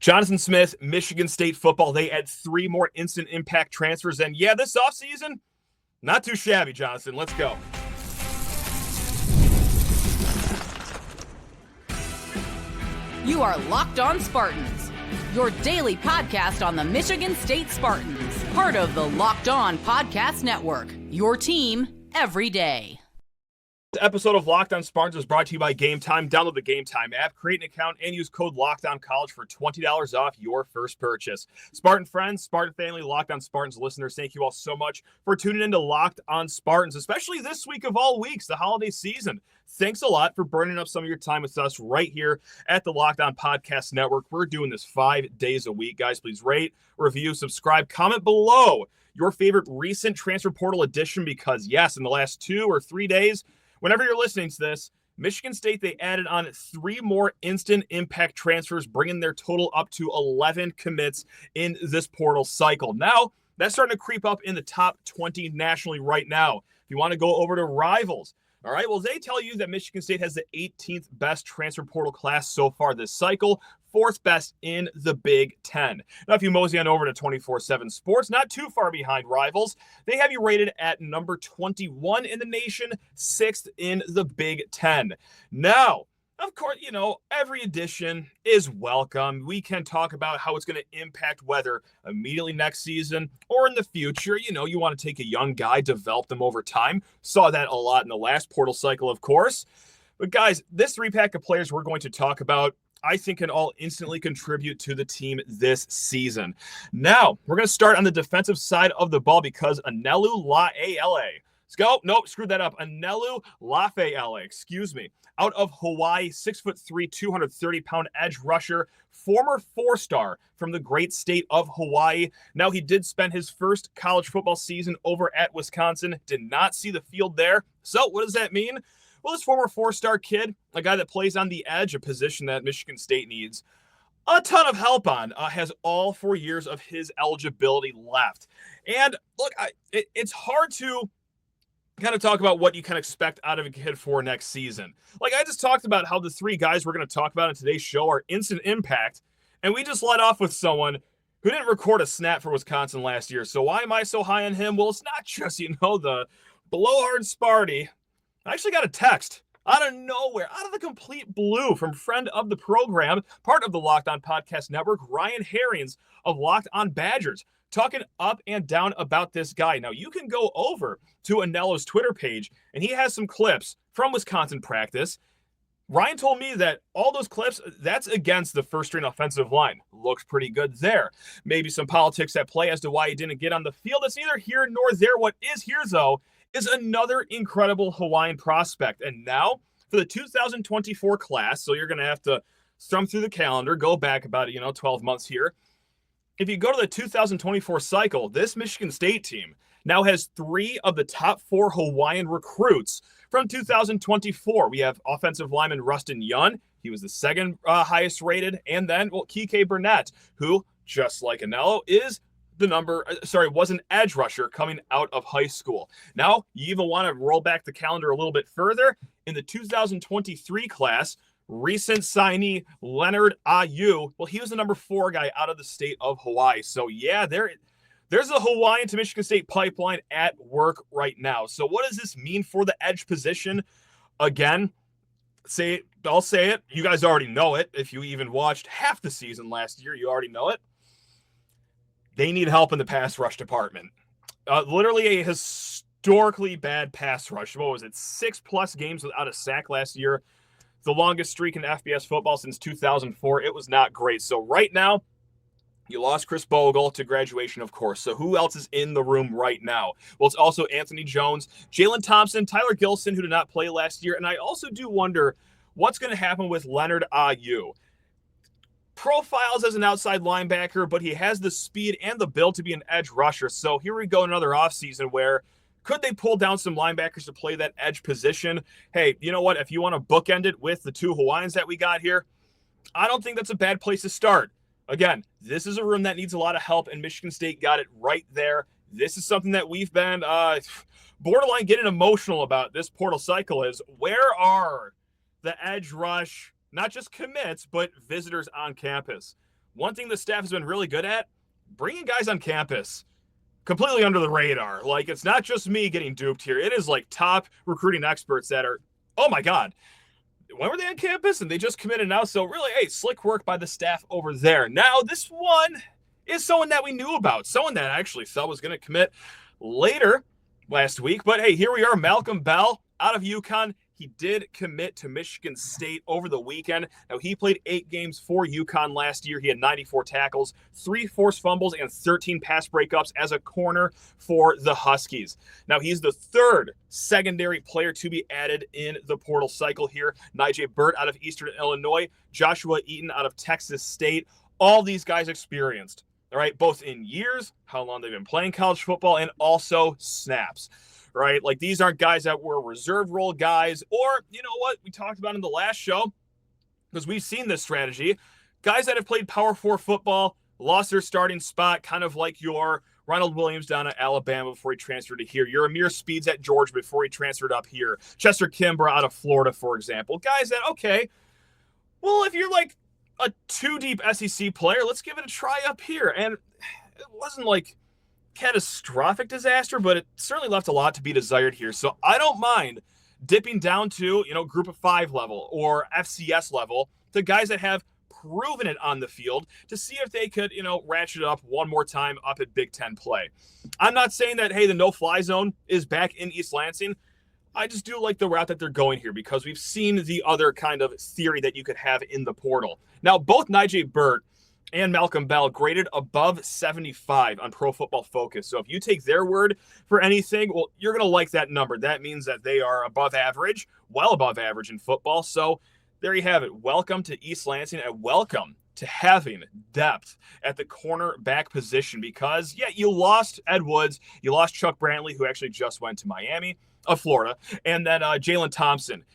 Jonathan Smith, Michigan State football, they add 3 more instant impact transfers. And yeah, this offseason, not too shabby, Jonathan. Let's go. You are Locked On Spartans, your daily podcast on the Michigan State Spartans, part of the Locked On Podcast Network, your team every day. This episode of Locked On Spartans is brought to you by Gametime. Download the Gametime app, create an account, and use code LOCKEDONCollege for $20 off your first purchase. Spartan friends, Spartan family, Locked On Spartans listeners, thank you all so much for tuning in to Locked On Spartans, especially this week of all weeks, the holiday season. Thanks a lot for burning up some of your time with us right here at the Locked On Podcast Network. We're doing this 5 days a week. Guys, please rate, review, subscribe, comment below your favorite recent transfer portal edition because, yes, in the last 2 or 3 days, whenever you're listening to this, Michigan State, they added on 3 more instant impact transfers, bringing their total up to 11 commits in this portal cycle. Now, that's starting to creep up in the top 20 nationally right now. If you want to go over to Rivals, all right, well, they tell you that Michigan State has the 18th best transfer portal class so far this cycle, 4th best in the Big Ten. Now, if you mosey on over to 24/7 Sports, not too far behind Rivals, they have you rated at number 21 in the nation, 6th in the Big Ten. Now, of course, you know, every edition is welcome. We can talk about how it's going to impact whether immediately next season or in the future. You know, you want to take a young guy, develop them over time. Saw that a lot in the last portal cycle, of course. But guys, this 3-pack of players we're going to talk about, I think, can all instantly contribute to the team this season. Now, we're going to start on the defensive side of the ball because Anelu Lafaele. Let's go. Nope, screwed that up. Anelu Lafaele, excuse me. Out of Hawaii, 6'3", 230-pound edge rusher, former 4-star from the great state of Hawaii. Now, he did spend his first college football season over at Wisconsin. Did not see the field there. So, what does that mean? Well, this former 4-star kid, a guy that plays on the edge, a position that Michigan State needs a ton of help on, has all 4 years of his eligibility left. And look, it's hard to kind of talk about what you can expect out of a kid for next season. Like I just talked about how the 3 guys we're going to talk about in today's show are instant impact, and we just let off with someone who didn't record a snap for Wisconsin last year. So why am I so high on him? Well, it's not just, the blowhard Sparty. I actually got a text out of nowhere, out of the complete blue, from friend of the program, part of the Locked On Podcast Network, Ryan Herrings of Locked On Badgers, talking up and down about this guy. Now, you can go over to Anelu's Twitter page, and he has some clips from Wisconsin practice. Ryan told me that all those clips, that's against the first-string offensive line. Looks pretty good there. Maybe some politics at play as to why he didn't get on the field. That's neither here nor there. What is here, though, is another incredible Hawaiian prospect. And now for the 2024 class, so you're going to have to thumb through the calendar, go back about 12 months here. If you go to the 2024 cycle, this Michigan State team now has 3 of the top 4 Hawaiian recruits from 2024. We have offensive lineman Rustin Yun. He was the second highest rated. And then, Kike Burnett, who, just like Anelu, was an edge rusher coming out of high school. Now, you even want to roll back the calendar a little bit further. In the 2023 class, recent signee Leonard Ayu, he was the number 4 guy out of the state of Hawaii. So, yeah, there's a Hawaiian to Michigan State pipeline at work right now. So what does this mean for the edge position? Again, I'll say it. You guys already know it. If you even watched half the season last year, you already know it. They need help in the pass rush department. Literally a historically bad pass rush. What was it? 6+ games without a sack last year. The longest streak in FBS football since 2004. It was not great. So right now, you lost Chris Bogle to graduation, of course. So who else is in the room right now? Well, it's also Anthony Jones, Jalen Thompson, Tyler Gilson, who did not play last year. And I also do wonder what's going to happen with Leonard Ayu. Profiles as an outside linebacker, but he has the speed and the build to be an edge rusher. So here we go, another offseason where could they pull down some linebackers to play that edge position? Hey, you know what? If you want to bookend it with the 2 Hawaiians that we got here, I don't think that's a bad place to start. Again, this is a room that needs a lot of help, and Michigan State got it right there. This is something that we've been borderline getting emotional about this portal cycle is where are the edge rush, not just commits, but visitors on campus? one thing the staff has been really good at, bringing guys on campus completely under the radar. Like, it's not just me getting duped here. It is like top recruiting experts that are, oh my God, when were they on campus? And they just committed now. So really, hey, slick work by the staff over there. Now, this one is someone that we knew about, someone that I actually thought was going to commit later last week. But hey, here we are, Malcolm Bell out of UConn. He did commit to Michigan State over the weekend. Now, he played 8 games for UConn last year. He had 94 tackles, 3 forced fumbles, and 13 pass breakups as a corner for the Huskies. Now, he's the 3rd secondary player to be added in the portal cycle here. Nijay Burt out of Eastern Illinois, Joshua Eaton out of Texas State. All these guys experienced, all right, both in years, how long they've been playing college football, and also snaps. Right? Like, these aren't guys that were reserve role guys, or, you know what, we talked about in the last show, because we've seen this strategy, guys that have played Power 4 football, lost their starting spot, kind of like your Ronald Williams down at Alabama before he transferred to here, your Amir Speeds at Georgia before he transferred up here, Chester Kimbrough out of Florida, for example. Guys that, okay, well, if you're like a 2-deep SEC player, let's give it a try up here. And it wasn't like catastrophic disaster, but it certainly left a lot to be desired here. So I don't mind dipping down to, group of 5 level or FCS level to guys that have proven it on the field to see if they could, ratchet it up one more time up at Big Ten play. I'm not saying that, hey, the no-fly zone is back in East Lansing. I just do like the route that they're going here because we've seen the other kind of theory that you could have in the portal. Now, both Nijay Burt and Malcolm Bell graded above 75 on Pro Football Focus. So if you take their word for anything, well, you're going to like that number. That means that they are above average, well above average in football. So there you have it. Welcome to East Lansing and welcome to having depth at the cornerback position because, yeah, you lost Ed Woods. You lost Chuck Brantley, who actually just went to Miami of Florida. And then Jalen Thompson.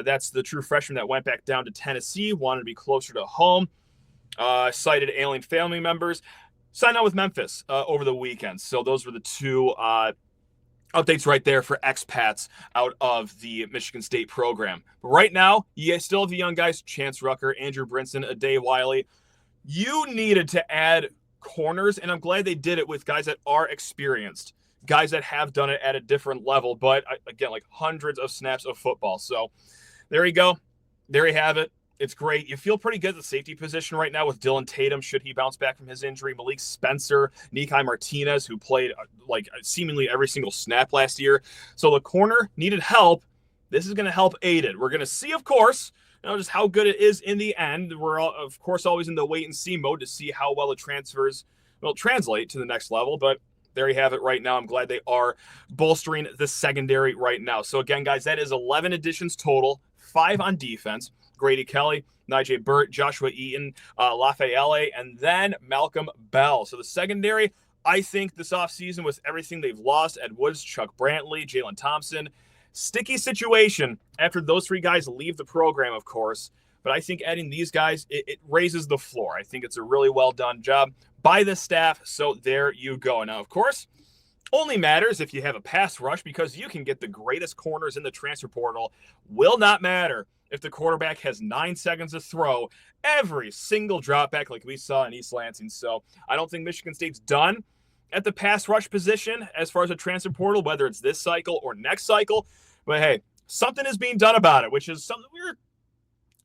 That's the true freshman that went back down to Tennessee, wanted to be closer to home. Cited alien family members, signed on with Memphis over the weekend. So those were the 2 updates right there for expats out of the Michigan State program. But right now, you guys still have the young guys, Chance Rucker, Andrew Brinson, Ade Wiley. You needed to add corners, and I'm glad they did it with guys that are experienced, guys that have done it at a different level, but again, like hundreds of snaps of football. So there you go. There you have it. It's great. You feel pretty good at the safety position right now with Dylan Tatum, should he bounce back from his injury, Malik Spencer, Nikai Martinez, who played like seemingly every single snap last year. So the corner needed help. This is going to help aid it. We're going to see, of course, just how good it is in the end. We're, of course, always in the wait and see mode to see how well the transfers will translate to the next level. But there you have it right now. I'm glad they are bolstering the secondary right now. So again, guys, that is 11 additions total, 5 on defense. Grady Kelly, Nijay Burt, Joshua Eaton, Lafaele, and then Malcolm Bell. So the secondary, I think this offseason with everything they've lost, Ed Woods, Chuck Brantley, Jalen Thompson, sticky situation after those 3 guys leave the program, of course. But I think adding these guys, it raises the floor. I think it's a really well done job by the staff. So there you go. Now, of course, only matters if you have a pass rush because you can get the greatest corners in the transfer portal. Will not matter if the quarterback has 9 seconds to throw every single drop back like we saw in East Lansing. So I don't think Michigan State's done at the pass rush position as far as a transfer portal, whether it's this cycle or next cycle. But hey, something is being done about it, which is something we're a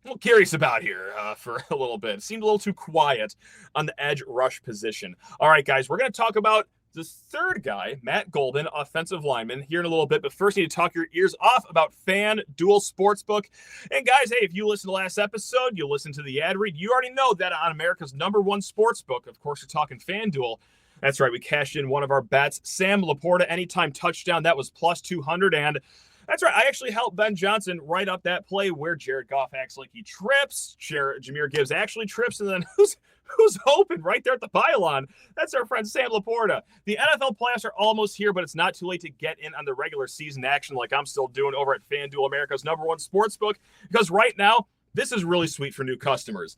little curious about here for a little bit. It seemed a little too quiet on the edge rush position. All right, guys, we're going to talk about the 3rd guy, Matt Gulbin, offensive lineman, here in a little bit. But first, you need to talk your ears off about FanDuel Sportsbook. And guys, hey, if you listened to last episode, you listened to the ad read, you already know that on America's #1 sportsbook, of course, you're talking FanDuel. That's right, we cashed in one of our bets. Sam Laporta, anytime touchdown, that was plus 200. And that's right, I actually helped Ben Johnson write up that play where Jared Goff acts like he trips, Jahmyr Gibbs actually trips, and then who's open right there at the pylon? That's our friend Sam Laporta. The NFL playoffs are almost here, but it's not too late to get in on the regular season action like I'm still doing over at FanDuel, America's #1 sportsbook, because right now, this is really sweet for new customers.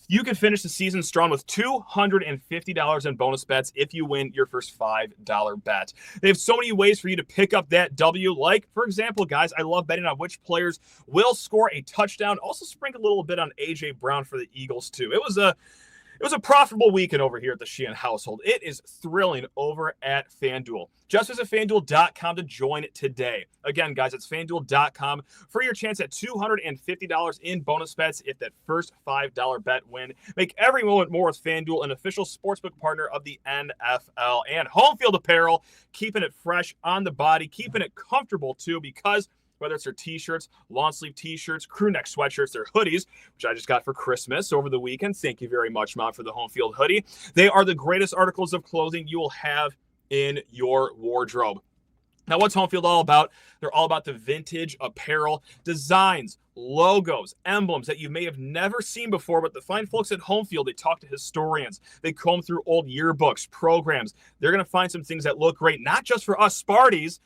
You can finish the season strong with $250 in bonus bets if you win your first $5 bet. They have so many ways for you to pick up that W. Like, for example, guys, I love betting on which players will score a touchdown. Also sprinkle a little bit on A.J. Brown for the Eagles, too. It was was a profitable weekend over here at the Sheehan household. It is thrilling over at FanDuel. Just visit FanDuel.com to join today. Again, guys, it's FanDuel.com for your chance at $250 in bonus bets if that first $5 bet win. Make every moment more with FanDuel, an official sportsbook partner of the NFL. And Home Field Apparel, keeping it fresh on the body, keeping it comfortable too, because whether it's their t-shirts, long sleeve t-shirts, crew neck sweatshirts, their hoodies, which I just got for Christmas over the weekend. Thank you very much, Mom, for the home field hoodie. They are the greatest articles of clothing you will have in your wardrobe. Now, what's Home Field all about? They're all about the vintage apparel designs, logos, emblems that you may have never seen before, but the fine folks at Home Field, they talk to historians. They comb through old yearbooks, programs. They're going to find some things that look great, not just for us Sparties,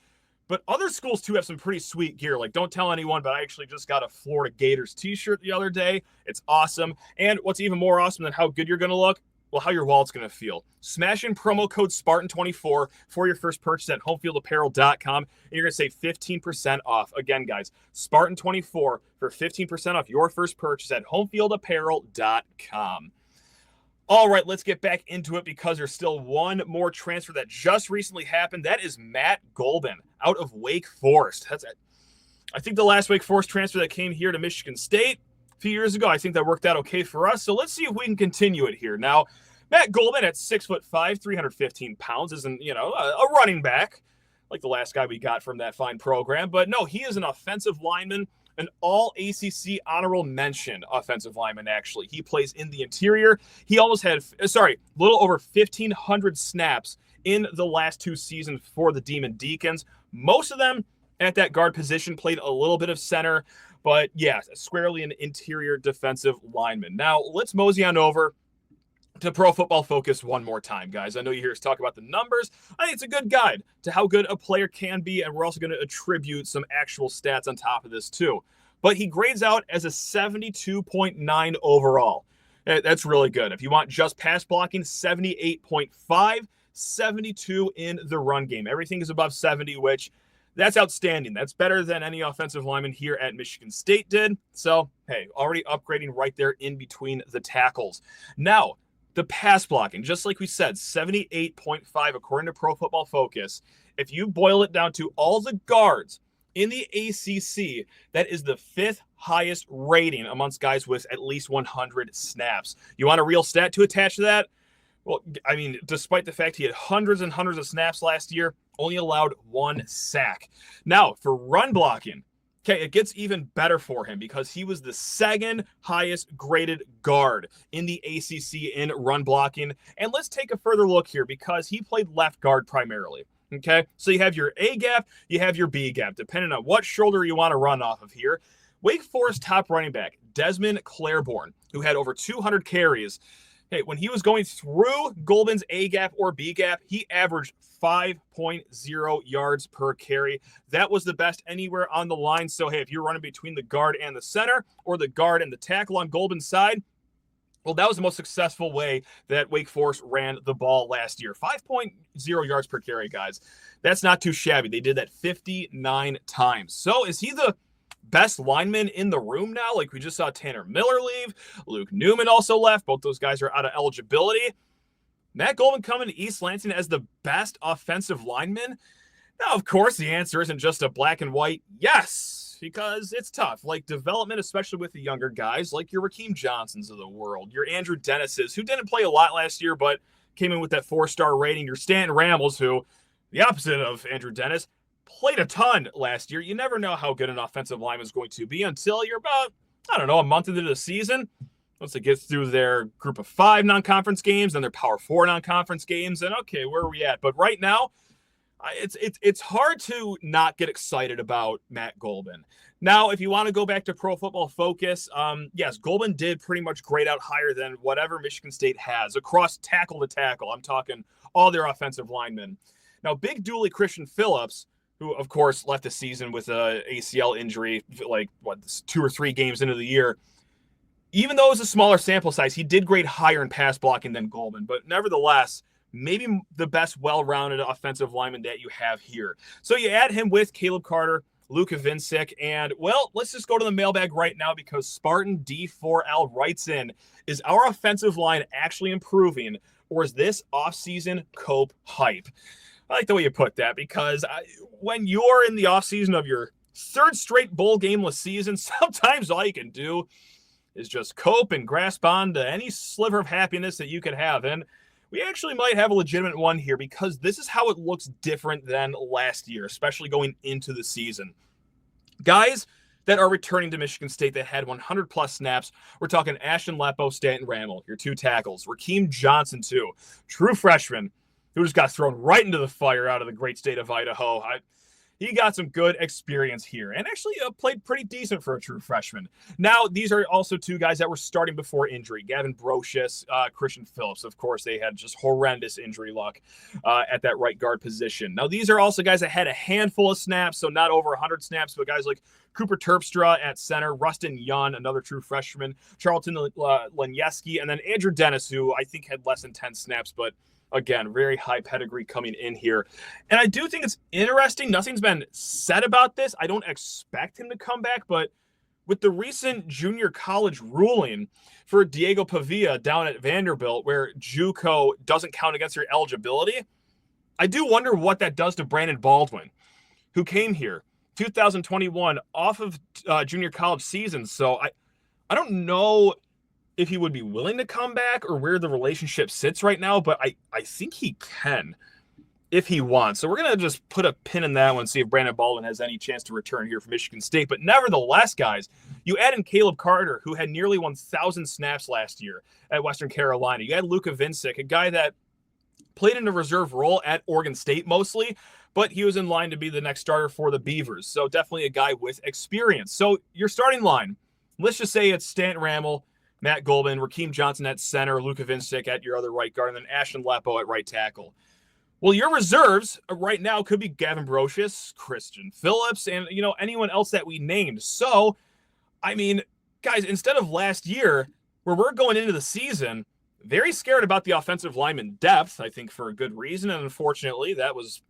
but other schools, too, have some pretty sweet gear. Like, don't tell anyone, but I actually just got a Florida Gators t-shirt the other day. It's awesome. And what's even more awesome than how good you're going to look? Well, how your wallet's going to feel. Smash in promo code Spartan24 for your first purchase at homefieldapparel.com, and you're going to save 15% off. Again, guys, Spartan24 for 15% off your first purchase at homefieldapparel.com. All right, let's get back into it because there's still one more transfer that just recently happened. That is Matt Gulbin out of Wake Forest. That's it. I think the last Wake Forest transfer that came here to Michigan State a few years ago, I think that worked out okay for us. So let's see if we can continue it here. Now, Matt Gulbin at 6'5", 315 pounds isn't, a running back like the last guy we got from that fine program. But no, he is an offensive lineman. An all-ACC honorable mention offensive lineman, actually. He plays in the interior. He almost had, little over 1,500 snaps in the last two seasons for the Demon Deacons. Most of them at that guard position, played a little bit of center, but yeah, squarely an interior defensive lineman. Now, let's mosey on over to Pro Football Focus one more time, guys. I know you hear us talk about the numbers. I think it's a good guide to how good a player can be, and we're also going to attribute some actual stats on top of this too. But he grades out as a 72.9 overall. That's really good. If you want just pass blocking, 78.5, 72 in the run game. Everything is above 70, which that's outstanding. That's better than any offensive lineman here at Michigan State did. So, hey, already upgrading right there in between the tackles. Now, the pass blocking, just like we said, 78.5 according to Pro Football Focus. If you boil it down to all the guards in the ACC, that is the fifth highest rating amongst guys with at least 100 snaps. You want a real stat to attach to that? Well, I mean, despite the fact he had hundreds and hundreds of snaps last year, only allowed one sack. Now, for run blocking, okay, it gets even better for him because he was the second highest graded guard in the ACC in run blocking. And let's take a further look here because he played left guard primarily. Okay, so you have your A gap, you have your B gap, depending on what shoulder you want to run off of here. Wake Forest top running back, Desmond Claiborne, who had over 200 carries. Hey, when he was going through Gulbin's A gap or B gap, he averaged 5.0 yards per carry. That was the best anywhere on the line. So, hey, if you're running between the guard and the center or the guard and the tackle on Gulbin's side, well, that was the most successful way that Wake Forest ran the ball last year. 5.0 yards per carry, guys. That's not too shabby. They did that 59 times. So is he the best lineman in the room now? Like we just saw Tanner Miller leave. Luke Newman also left. Both those guys are out of eligibility. Matt Gulbin coming to East Lansing as the best offensive lineman? Now, of course, the answer isn't just a black and white yes, because it's tough. Like development, especially with the younger guys, like your Rakeem Johnsons of the world, your Andrew Dennis's, who didn't play a lot last year, but came in with that 4-star rating. Your Stanton Rambles, who, the opposite of Andrew Dennis, played a ton last year. You never know how good an offensive lineman is going to be until you're about, a month into the season. Once they get through their group of 5 non-conference games and their Power 4 non-conference games, and okay, where are we at? But right now, it's hard to not get excited about Matt Gulbin. Now, if you want to go back to Pro Football Focus, yes, Gulbin did pretty much grade out higher than whatever Michigan State has across tackle to tackle. I'm talking all their offensive linemen. Now, big dually Christian Phillips, who, of course, left the season with a ACL injury, 2 or 3 games into the year. Even though it was a smaller sample size, he did grade higher in pass blocking than Gulbin. But nevertheless, maybe the best well-rounded offensive lineman that you have here. So you add him with Caleb Carter, Luka Vincic. And, well, let's just go to the mailbag right now because Spartan D4L writes in, is our offensive line actually improving, or is this offseason cope hype? I like the way you put that because when you're in the offseason of your third straight bowl gameless season, sometimes all you can do is just cope and grasp on to any sliver of happiness that you could have. And we actually might have a legitimate one here because this is how it looks different than last year, especially going into the season. Guys that are returning to Michigan State that had 100-plus snaps, we're talking Ashton Lepo, Stanton Ramel, your two tackles. Rakeem Johnson, too. True freshman who just got thrown right into the fire out of the great state of Idaho. He got some good experience here and actually played pretty decent for a true freshman. Now, these are also two guys that were starting before injury. Gavin Brocious, Christian Phillips. Of course, they had just horrendous injury luck at that right guard position. Now, these are also guys that had a handful of snaps, so not over 100 snaps, but guys like Cooper Terpstra at center, Rustin Yun, another true freshman, Charlton Lenieski, and then Andrew Dennis, who I think had less than 10 snaps, but again, very high pedigree coming in here. And I do think it's interesting. Nothing's been said about this. I don't expect him to come back, but with the recent junior college ruling for Diego Pavia down at Vanderbilt, where JUCO doesn't count against your eligibility, I do wonder what that does to Brandon Baldwin, who came here 2021 off of junior college season. So I don't know if he would be willing to come back or where the relationship sits right now, but I think he can if he wants. So we're going to just put a pin in that one, see if Brandon Baldwin has any chance to return here for Michigan State. But nevertheless, guys, you add in Caleb Carter, who had nearly 1,000 snaps last year at Western Carolina. You had Luka Vincic, a guy that played in a reserve role at Oregon State mostly, but he was in line to be the next starter for the Beavers. So definitely a guy with experience. So your starting line, let's just say it's Stanton Ramel, Matt Gulbin, Rakeem Johnson at center, Luka Vincic at your other right guard, and then Ashton Lepo at right tackle. Well, your reserves right now could be Gavin Brocious, Christian Phillips, and, anyone else that we named. So, I mean, guys, instead of last year, where we're going into the season very scared about the offensive lineman depth, I think for a good reason, and unfortunately, that was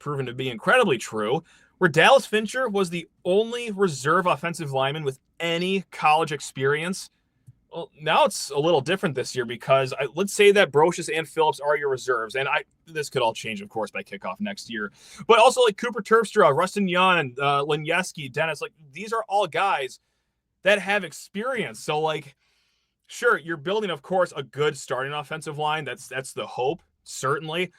proven to be incredibly true, where Dallas Fincher was the only reserve offensive lineman with any college experience. Well, now it's a little different this year because let's say that Brocious and Phillips are your reserves, and this could all change, of course, by kickoff next year. But also like Cooper Terpstra, Rustin Yun, Lenieski, Dennis, like these are all guys that have experience. So sure, you're building, of course, a good starting offensive line. That's the hope, certainly.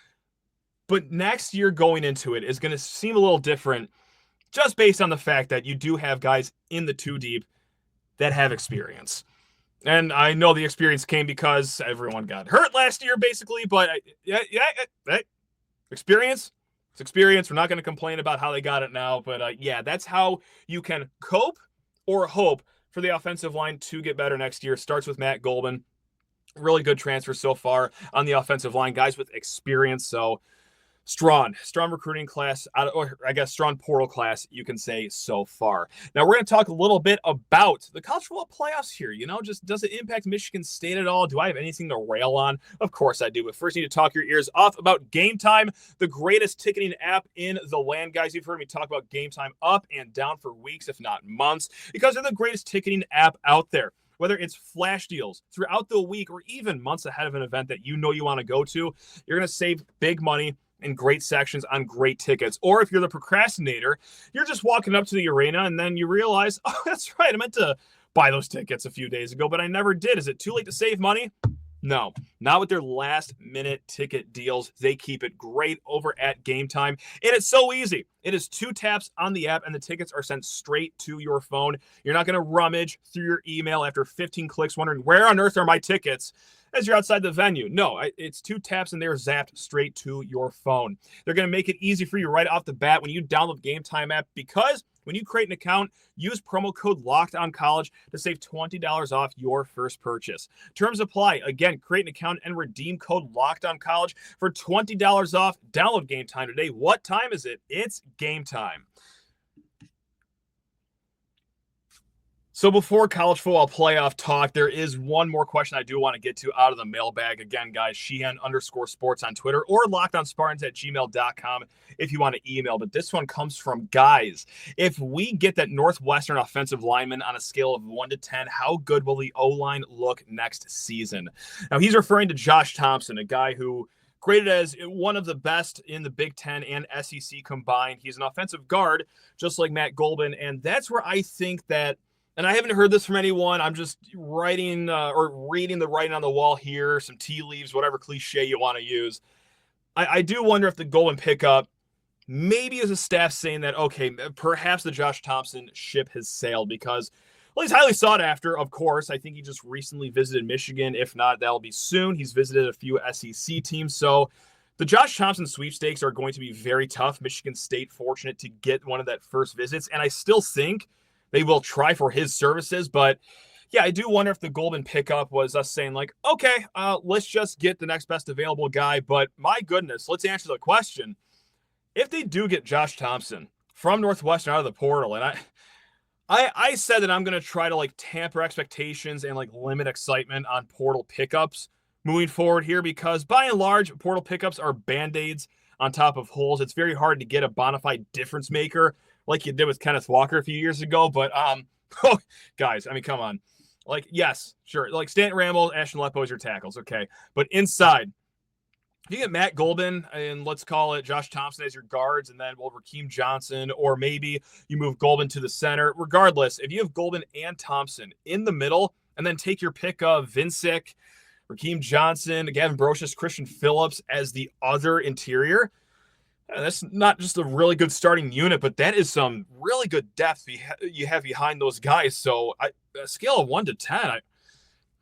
But next year going into it is going to seem a little different, just based on the fact that you do have guys in the two deep that have experience. And I know the experience came because everyone got hurt last year, basically. But experience, it's experience. We're not going to complain about how they got it now. But that's how you can cope or hope for the offensive line to get better next year. Starts with Matt Gulbin. Really good transfer so far on the offensive line. Guys with experience. So strong recruiting class, or I guess strong portal class, you can say so far. Now we're going to talk a little bit about the college football playoffs here. Just does it impact Michigan State at all? Do I have anything to rail on? Of course I do, but first you need to talk your ears off about Gametime, the greatest ticketing app in the land. Guys, you've heard me talk about Gametime up and down for weeks, if not months, because they're the greatest ticketing app out there. Whether it's flash deals throughout the week or even months ahead of an event that you want to go to, you're going to save big money and great sections on great tickets. Or if you're the procrastinator, you're just walking up to the arena and then you realize, oh, that's right, I meant to buy those tickets a few days ago, but I never did. Is it too late to save money? No, not with their last minute ticket deals. They keep it great over at Gametime. And it's so easy. It is 2 taps on the app and the tickets are sent straight to your phone. You're not going to rummage through your email after 15 clicks wondering where on earth are my tickets as you're outside the venue. No, it's 2 taps and they're zapped straight to your phone. They're going to make it easy for you right off the bat when you download the Gametime app, because when you create an account, use promo code LOCKEDONCollege to save $20 off your first purchase. Terms apply. Again, create an account and redeem code LOCKEDONCollege for $20 off. Download Gametime today. What time is it? It's game time. So before college football playoff talk, there is one more question I do want to get to out of the mailbag. Again, guys, Sheehan_sports on Twitter or lockedonspartans@gmail.com if you want to email. But this one comes from guys. If we get that Northwestern offensive lineman on a scale of 1 to 10, how good will the O-line look next season? Now, he's referring to Josh Thompson, a guy who graded as one of the best in the Big Ten and SEC combined. He's an offensive guard, just like Matt Gulbin. And that's where I think that, and I haven't heard this from anyone, I'm just writing or reading the writing on the wall here, some tea leaves, whatever cliche you want to use. I do wonder if the Golden pickup maybe is a staff saying that, okay, perhaps the Josh Thompson ship has sailed because, well, he's highly sought after, of course. I think he just recently visited Michigan. If not, that'll be soon. He's visited a few SEC teams. So the Josh Thompson sweepstakes are going to be very tough. Michigan State fortunate to get one of that first visits. And I still think they will try for his services. But yeah, I do wonder if the Golden pickup was us saying like, okay, let's just get the next best available guy. But my goodness, let's answer the question. If they do get Josh Thompson from Northwestern out of the portal, and I said that I'm going to try to like tamper expectations and like limit excitement on portal pickups moving forward here, because by and large, portal pickups are Band-Aids on top of holes. It's very hard to get a bona fide difference maker like you did with Kenneth Walker a few years ago. But, guys, I mean, come on. Like, yes, sure. Like Stanton Ramble, Ashton Lepo is your tackles. Okay. But inside, if you get Matt Gulbin and let's call it Josh Thompson as your guards, and then Rakeem Johnson, or maybe you move Gulbin to the center. Regardless, if you have Gulbin and Thompson in the middle, and then take your pick of Vincic, Rakeem Johnson, Gavin Brocious, Christian Phillips as the other interior, that's not just a really good starting unit, but that is some really good depth you have behind those guys. So a scale of 1 to 10,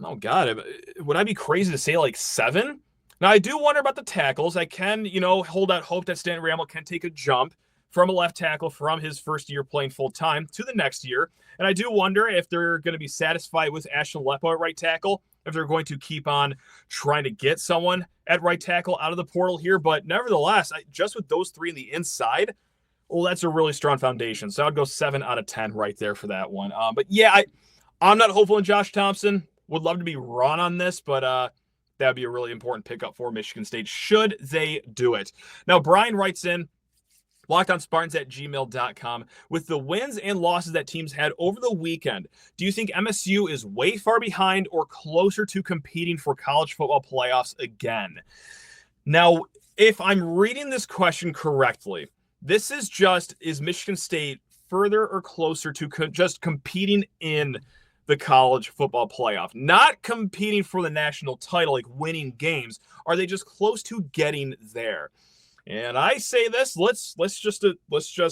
oh God, would I be crazy to say like 7? Now, I do wonder about the tackles. I can, hold out hope that Stanton Ramble can take a jump from a left tackle from his first year playing full-time to the next year. And I do wonder if they're going to be satisfied with Ashton Lepo at right tackle, if they're going to keep on trying to get someone at right tackle out of the portal here. But nevertheless, just with those three in the inside, well, that's a really strong foundation. So I'd go 7 out of 10 right there for that one. But yeah, I'm not hopeful in Josh Thompson. Would love to be wrong on this, but that would be a really important pickup for Michigan State should they do it. Now, Brian writes in, LockedOnSpartans@gmail.com. With the wins and losses that teams had over the weekend, do you think MSU is way far behind or closer to competing for college football playoffs again? Now, if I'm reading this question correctly, this is is Michigan State further or closer to just competing in the college football playoff? Not competing for the national title, like winning games. Are they just close to getting there? And I say this, let's just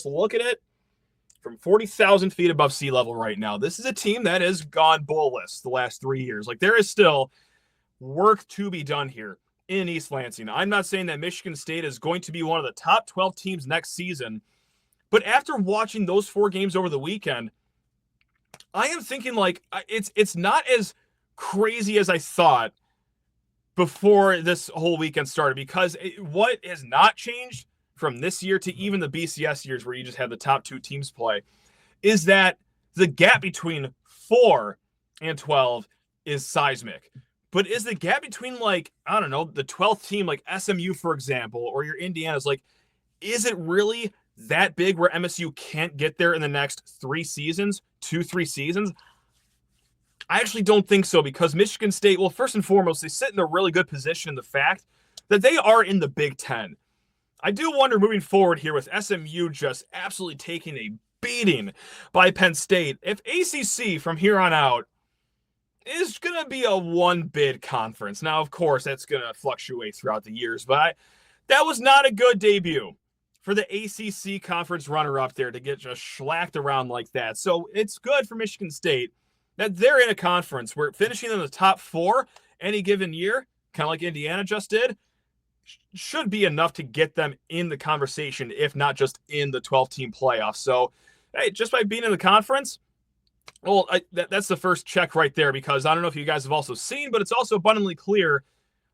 look at it from 40,000 feet above sea level right now. This is a team that has gone bowlless the last 3 years. Like, there is still work to be done here in East Lansing. I'm not saying that Michigan State is going to be one of the top 12 teams next season, but after watching those 4 games over the weekend, I am thinking like it's not as crazy as I thought before this whole weekend started, because what has not changed from this year to even the BCS years where you just have the top 2 teams play is that the gap between 4 and 12 is seismic. But is the gap between, like, I don't know, the 12th team, like SMU, for example, or your Indiana's, like, is it really that big where MSU can't get there in the next 3 seasons, 2-3 seasons? I actually don't think so, because Michigan State, well, first and foremost, they sit in a really good position in the fact that they are in the Big Ten. I do wonder moving forward here with SMU just absolutely taking a beating by Penn State, if ACC from here on out is going to be a one-bid conference. Now, of course, that's going to fluctuate throughout the years, but that was not a good debut for the ACC conference runner-up there to get just schlacked around like that. So it's good for Michigan State that they're in a conference where finishing in the top 4 any given year, kind of like Indiana just did, should be enough to get them in the conversation, if not just in the 12-team playoff. So, hey, just by being in the conference, well, that's the first check right there, because I don't know if you guys have also seen, but it's also abundantly clear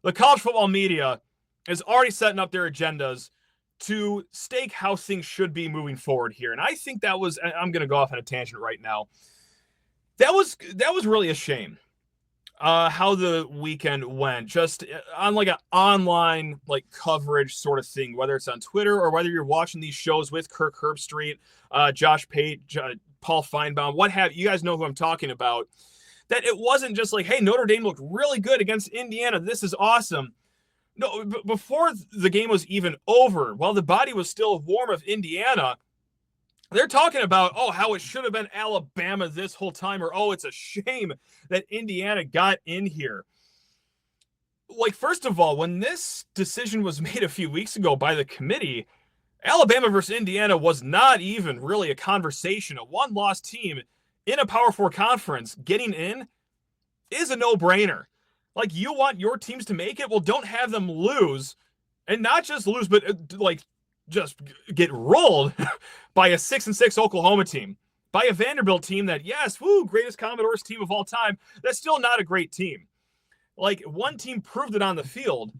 the college football media is already setting up their agendas to stake how things should be moving forward here. And I think that was, I'm going to go off on a tangent right now. that was really a shame. How the weekend went, just on like an online like coverage sort of thing, whether it's on Twitter or whether you're watching these shows with Kirk Herbstreit, Josh Pate, Paul Feinbaum, what have you guys know who I'm talking about. That it wasn't just like, hey, Notre Dame looked really good against Indiana. This is awesome. No, before the game was even over, while the body was still warm of Indiana, they're talking about, oh, how it should have been Alabama this whole time, or, oh, it's a shame that Indiana got in here. Like, first of all, when this decision was made a few weeks ago by the committee, Alabama versus Indiana was not even really a conversation. A one-loss team in a Power 4 conference getting in is a no-brainer. Like, you want your teams to make it? Well, don't have them lose. And not just lose, but, like, just get rolled by a 6-6 Oklahoma team, by a Vanderbilt team that, yes, greatest Commodores team of all time. That's still not a great team. Like, one team proved it on the field,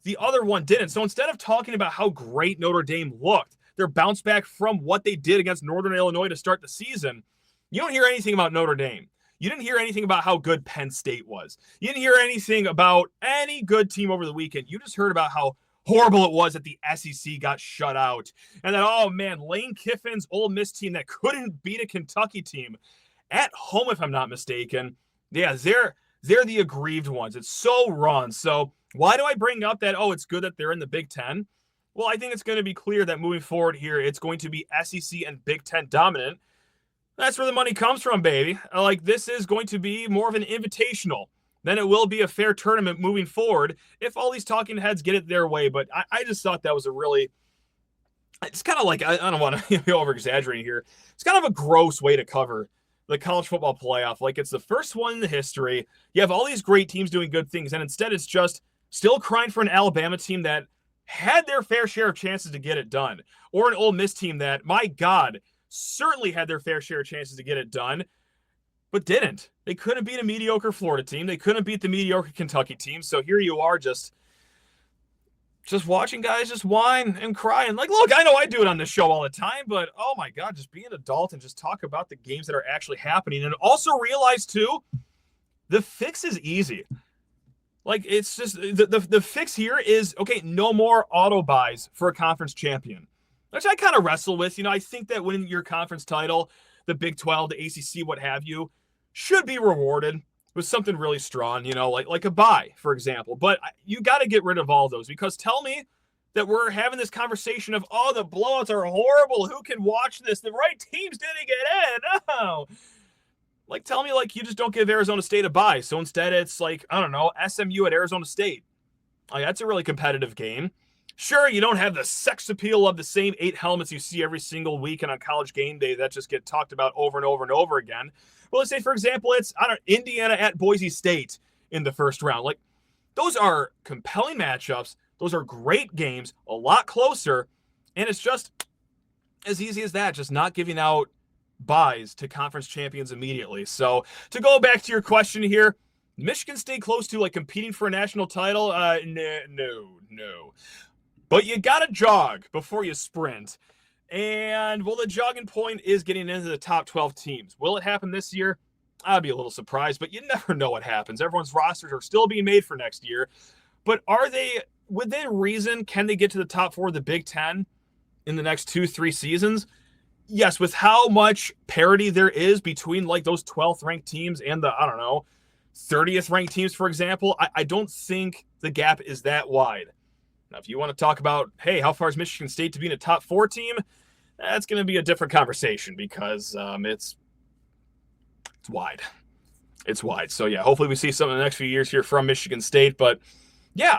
the other one didn't. So instead of talking about how great Notre Dame looked, their bounce back from what they did against Northern Illinois to start the season, you don't hear anything about Notre Dame. You didn't hear anything about how good Penn State was. You didn't hear anything about any good team over the weekend. You just heard about how horrible it was that the SEC got shut out. And that, oh man, Lane Kiffin's Ole Miss team that couldn't beat a Kentucky team at home, if I'm not mistaken. Yeah, they're the aggrieved ones. It's so wrong. So why do I bring up that, oh, it's good that they're in the Big Ten? Well, I think it's going to be clear that moving forward here, it's going to be SEC and Big Ten dominant. That's where the money comes from, baby. Like, this is going to be more of an invitational than it will be a fair tournament moving forward if all these talking heads get it their way. But I just thought that was a really, it's kind of like, I don't want to be over-exaggerating here. It's kind of a gross way to cover the college football playoff. Like, it's the first one in the history. You have all these great teams doing good things, and instead it's just still crying for an Alabama team that had their fair share of chances to get it done, or an Ole Miss team that, my God, certainly had their fair share of chances to get it done, but didn't. They couldn't beat a mediocre Florida team. They couldn't beat the mediocre Kentucky team. So here you are just watching guys just whine and cry. And like, look, I know I do it on this show all the time, but oh my God, just be an adult and just talk about the games that are actually happening. And also realize too, the fix is easy. Like, it's just, the fix here is, okay, no more auto buys for a conference champion, which I kind of wrestle with. You know, I think that winning your conference title, the Big 12, the ACC, what have you, should be rewarded with something really strong, you know, like a bye, for example. But you got to get rid of all those, because tell me that we're having this conversation of, oh, the blowouts are horrible. Who can watch this? The right teams didn't get in. No. Like, tell me, like, you just don't give Arizona State a bye. So instead it's like, I don't know, SMU at Arizona State. Like, that's a really competitive game. Sure, you don't have the sex appeal of the same 8 helmets you see every single weekend on College Game Day that just get talked about over and over and over again. Well, let's say, for example, it's, I don't know, Indiana at Boise State in the first round. Like, those are compelling matchups. Those are great games, a lot closer. And it's just as easy as that, just not giving out buys to conference champions immediately. So to go back to your question here, Michigan State close to like competing for a national title? No. But you got to jog before you sprint. And, well, the jogging point is getting into the top 12 teams. Will it happen this year? I'd be a little surprised, but you never know what happens. Everyone's rosters are still being made for next year. But are they, within reason, can they get to the top 4 of the Big Ten in the next 2-3 seasons? Yes, with how much parity there is between, like, those 12th ranked teams and the, I don't know, 30th ranked teams, for example, I don't think the gap is that wide. Now, if you want to talk about, hey, how far is Michigan State to be in a top 4 team? That's going to be a different conversation, because it's wide. It's wide. So, yeah, hopefully we see something in the next few years here from Michigan State. But, yeah,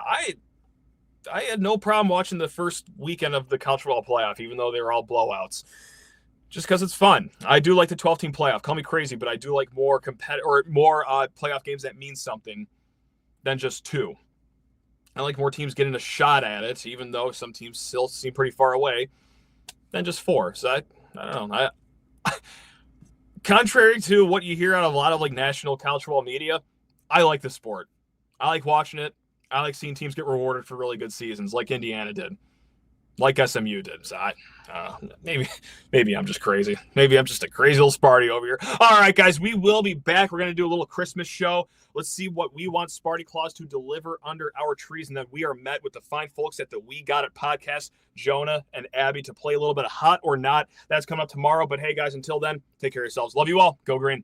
I had no problem watching the first weekend of the college football playoff, even though they were all blowouts, just because it's fun. I do like the 12-team playoff. Call me crazy, but I do like more playoff games that mean something than just 2. I like more teams getting a shot at it, even though some teams still seem pretty far away, than just 4. So I don't know. Contrary to what you hear out of a lot of like national college football media, I like the sport. I like watching it. I like seeing teams get rewarded for really good seasons, like Indiana did. like SMU did. So maybe I'm just crazy. Maybe I'm just a crazy little Sparty over here. All right, guys, we will be back. We're going to do a little Christmas show. Let's see what we want Sparty Claus to deliver under our trees, and then we are met with the fine folks at the We Got It podcast, Jonah and Abby, to play a little bit of Hot or Not. That's coming up tomorrow. But hey, guys, until then, take care of yourselves. Love you all. Go Green.